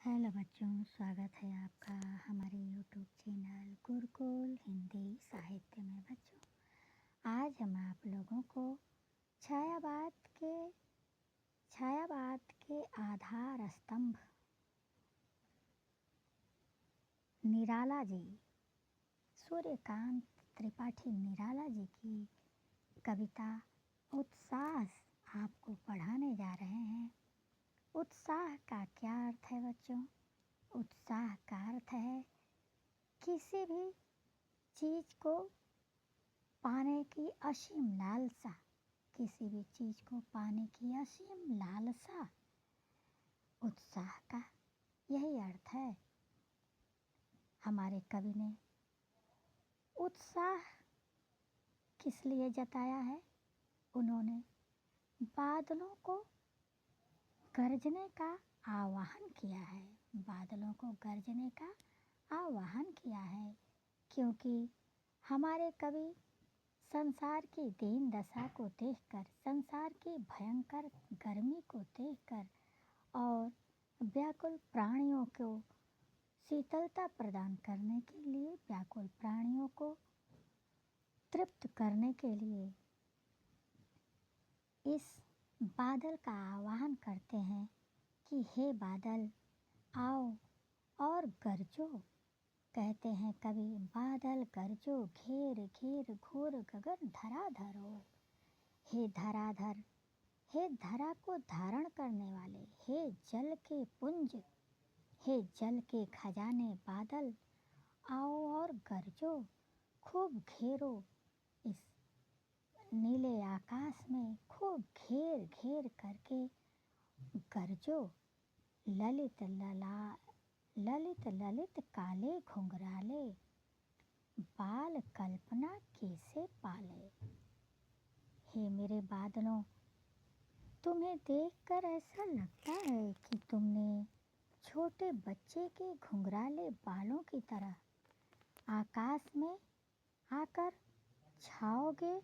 Hello बच्चों, स्वागत है आपका हमारे यूट्यूब चैनल गुरुकुल हिंदी साहित्य में। बच्चों, आज हम आप लोगों को छायावाद के आधार स्तंभ निराला जी, सूर्यकांत त्रिपाठी निराला जी की कविता उत्साह आपको पढ़ाने जा रहे हैं। उत्साह का क्या अर्थ है बच्चों? उत्साह का अर्थ है किसी भी चीज़ को पाने की असीम लालसा। किसी भी चीज़ को पाने की असीम लालसा उत्साह का यही अर्थ है। हमारे कवि ने उत्साह किस लिए जताया है? उन्होंने बादलों को गरजने का आह्वान किया है। बादलों को गरजने का आह्वान किया है क्योंकि हमारे कवि संसार की दीन दशा को देखकर, संसार की भयंकर गर्मी को देखकर और व्याकुल प्राणियों को शीतलता प्रदान करने के लिए, व्याकुल प्राणियों को तृप्त करने के लिए इस बादल का आह्वान करते हैं कि हे बादल आओ और गरजो। कहते हैं कवि, बादल गरजो घेर घेर घोर गगन धराधर हो। हे धराधर, हे धरा को धारण करने वाले, हे जल के पुंज, हे जल के खजाने बादल, आओ और गरजो, खूब घेरो। इस नीले आकाश में खूब घेर घेर करके गरजो। ललित ललित काले घुंघराले, बाल कल्पना कैसे पाले। हे मेरे बादलों, तुम्हें देखकर ऐसा लगता है कि तुमने छोटे बच्चे के घुंघराले बालों की तरह आकाश में आकर छाओगे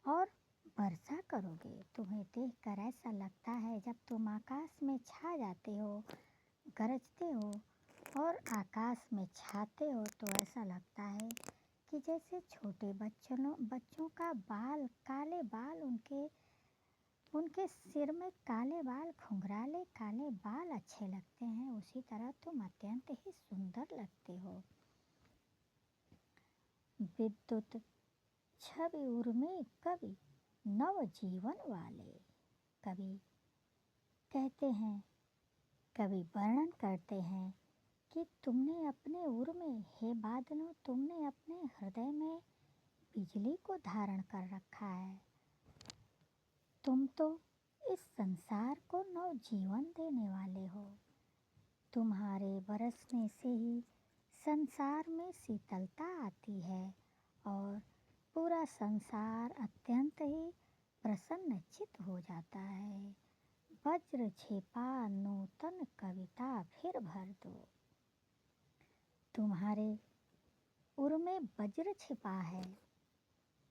और वर्षा करोगे। तुम्हें देखकर ऐसा लगता है जब तुम आकाश में छा जाते हो, गरजते हो और आकाश में छाते हो तो ऐसा लगता है कि जैसे छोटे बच्चों का बाल, काले बाल, उनके सिर में काले बाल, घुंघराले काले बाल अच्छे लगते हैं, उसी तरह तुम अत्यंत ही सुंदर लगते हो। विद्युत छवि उर्मी कवि नव जीवन वाले। कवि कहते हैं, कवि वर्णन करते हैं कि तुमने अपने उर में, हे बादलों, तुमने अपने हृदय में बिजली को धारण कर रखा है। तुम तो इस संसार को नव जीवन देने वाले हो। तुम्हारे बरसने से ही संसार में शीतलता आती है और पूरा संसार अत्यंत ही प्रसन्नचित्त हो जाता है। वज्र छिपा नूतन कविता फिर भर दो। तुम्हारे उर में वज्र छिपा है,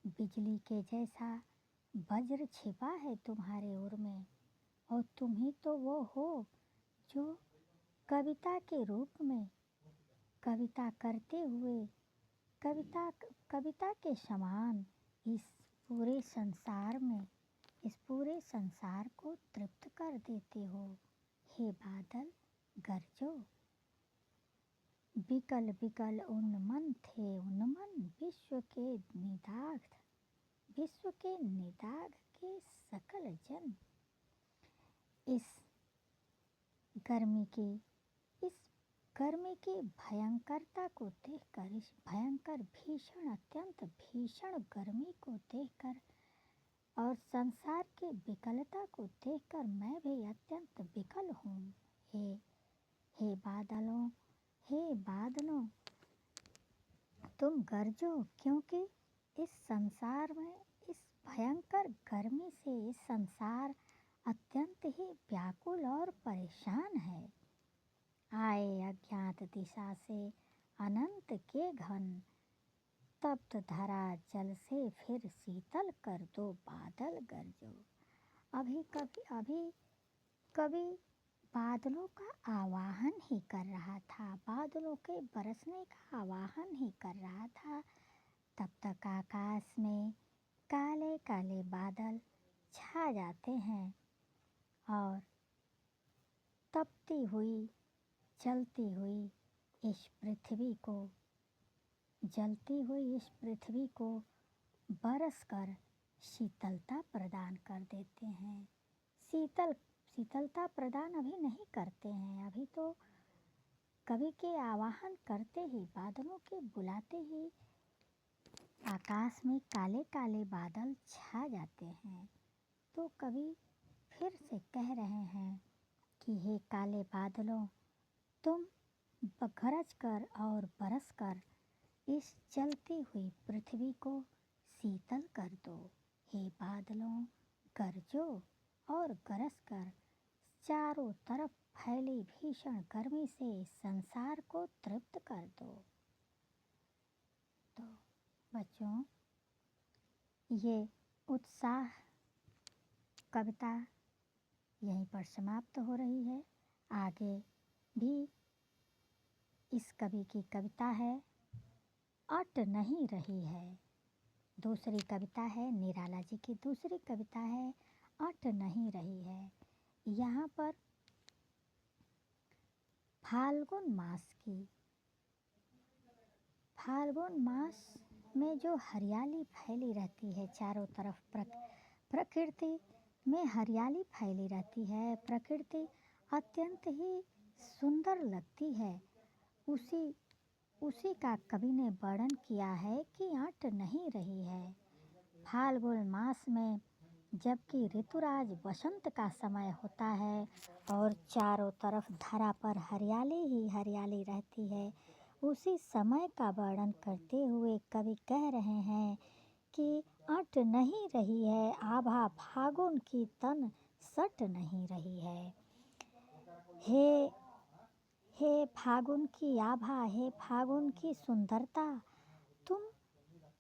बिजली के जैसा वज्र छिपा है तुम्हारे उर में, और तुम ही तो वो हो जो कविता के रूप में कविता करते हुए कविता के समान इस पूरे संसार में, इस पूरे संसार को तृप्त कर देते हो। हे बादल गरजो। बिकल बिकल उन्मन थे उन्मन, विश्व के निदाघ के सकल जन। इस गर्मी की भयंकरता को देखकर, इस भयंकर भीषण, अत्यंत भीषण गर्मी को देखकर और संसार की विकलता को देखकर मैं भी अत्यंत विकल हूँ। हे बादलों, हे बादलों, तुम गरजो, क्योंकि इस संसार में, इस भयंकर गर्मी से इस संसार अत्यंत ही व्याकुल और परेशान है। आए अज्ञात दिशा से अनंत के घन, तप्त धरा जल से फिर शीतल कर दो बादल गरजो। अभी कभी बादलों का आवाहन ही कर रहा था, बादलों के बरसने का आवाहन ही कर रहा था। तब तक आकाश में काले काले बादल छा जाते हैं और तपती हुई जलती हुई इस पृथ्वी को जलती हुई इस पृथ्वी को बरस कर शीतलता प्रदान कर देते हैं। शीतलता प्रदान अभी नहीं करते हैं, अभी तो कवि के आवाहन करते ही, बादलों के बुलाते ही आकाश में काले काले बादल छा जाते हैं। तो कवि फिर से कह रहे हैं कि हे काले बादलों, तुम गरज कर और बरस कर इस जलती हुई पृथ्वी को शीतल कर दो। हे बादलों, गरजो और गरज कर चारों तरफ फैली भीषण गर्मी से संसार को तृप्त कर दो। तो बच्चों, ये उत्साह कविता यहीं पर समाप्त हो रही है। आगे भी इस कवि की कविता है अट नहीं रही है। दूसरी कविता है, निराला जी की दूसरी कविता है अट नहीं रही है। यहाँ पर फाल्गुन मास में जो हरियाली फैली रहती है चारों तरफ, प्रकृति में हरियाली फैली रहती है, प्रकृति अत्यंत ही सुंदर लगती है। उसी का कवि ने वर्णन किया है कि अट नहीं रही है। फाल्गुन मास में जबकि ऋतुराज बसंत का समय होता है और चारों तरफ धरा पर हरियाली ही हरियाली रहती है, उसी समय का वर्णन करते हुए कवि कह रहे हैं कि अट नहीं रही है आभा फागुन की तन सट नहीं रही है। हे फागुन की आभा, हे फागुन की सुंदरता, तुम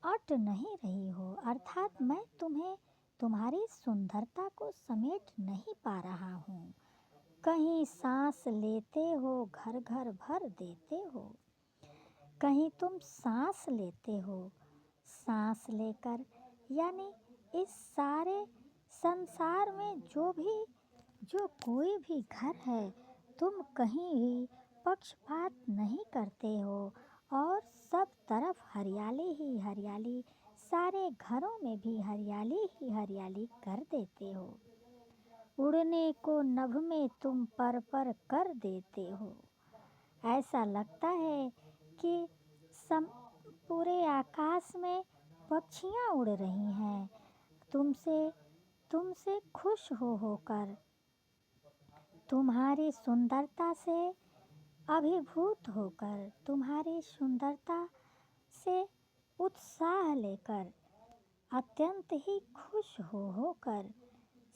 अट नहीं रही हो, अर्थात मैं तुम्हारी सुंदरता को समेट नहीं पा रहा हूँ। कहीं सांस लेते हो घर घर भर देते हो, कहीं तुम सांस लेते हो, सांस लेकर यानी इस सारे संसार में जो कोई भी घर है, तुम कहीं भी पक्षपात नहीं करते हो और सब तरफ हरियाली ही हरियाली, सारे घरों में भी हरियाली ही हरियाली कर देते हो। उड़ने को नभ में तुम पर कर देते हो। ऐसा लगता है कि पूरे आकाश में पक्षियाँ उड़ रही हैं, तुमसे खुश होकर, तुम्हारी सुंदरता से अभिभूत होकर, तुम्हारी सुंदरता से उत्साह लेकर, अत्यंत ही खुश होकर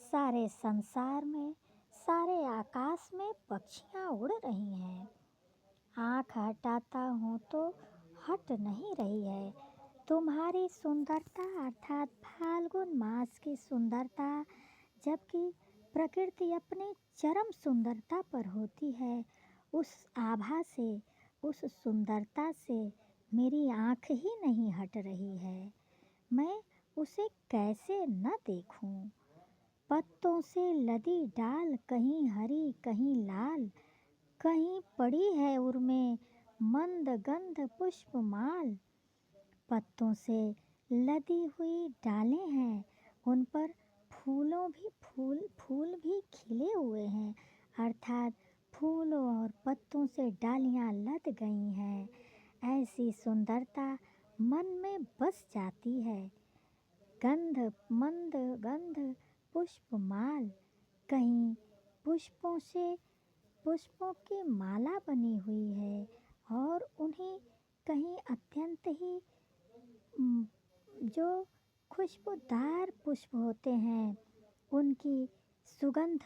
सारे संसार में, सारे आकाश में पक्षियाँ उड़ रही हैं। आँख हटाता हूँ तो हट नहीं रही है। तुम्हारी सुंदरता अर्थात फाल्गुन मास की सुंदरता, जबकि प्रकृति अपनी चरम सुंदरता पर होती है, उस आभा से, उस सुंदरता से मेरी आँख ही नहीं हट रही है। मैं उसे कैसे न देखूं। पत्तों से लदी डाल कहीं हरी कहीं लाल, कहीं पड़ी है उर्मे मंद गंध पुष्पमाल। पत्तों से लदी हुई डालें हैं, उन पर फूल भी खिले हुए हैं, अर्थात फूलों और पत्तों से डालियां लद गई हैं। ऐसी सुंदरता मन में बस जाती है। गंध मंद गंध पुष्पमाल, कहीं पुष्पों की माला बनी हुई है और उन्हें कहीं अत्यंत ही जो खुशबूदार पुष्प होते हैं, उनकी सुगंध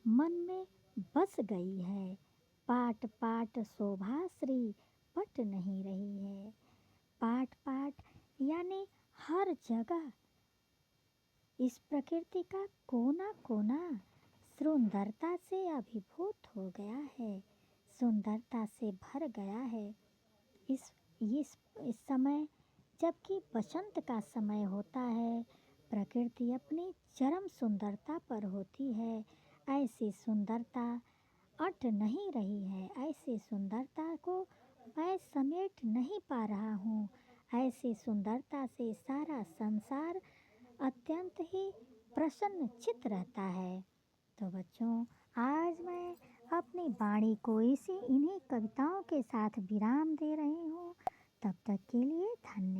मन में बस गई है। पाट पाट शोभा श्री पट नहीं रही है। पाट पाट यानी हर जगह, इस प्रकृति का कोना कोना, सुंदरता से अभिभूत हो गया है, सुंदरता से भर गया है। इस इस समय जबकि बसंत का समय होता है, प्रकृति अपनी चरम सुंदरता पर होती है। ऐसी सुंदरता अट नहीं रही है, ऐसी सुंदरता को मैं समेट नहीं पा रहा हूँ। ऐसी सुंदरता से सारा संसार अत्यंत ही प्रसन्नचित्त रहता है। तो बच्चों, आज मैं अपनी वाणी को इन्हीं कविताओं के साथ विराम दे रही हूँ। तब तक के लिए धन्यवाद।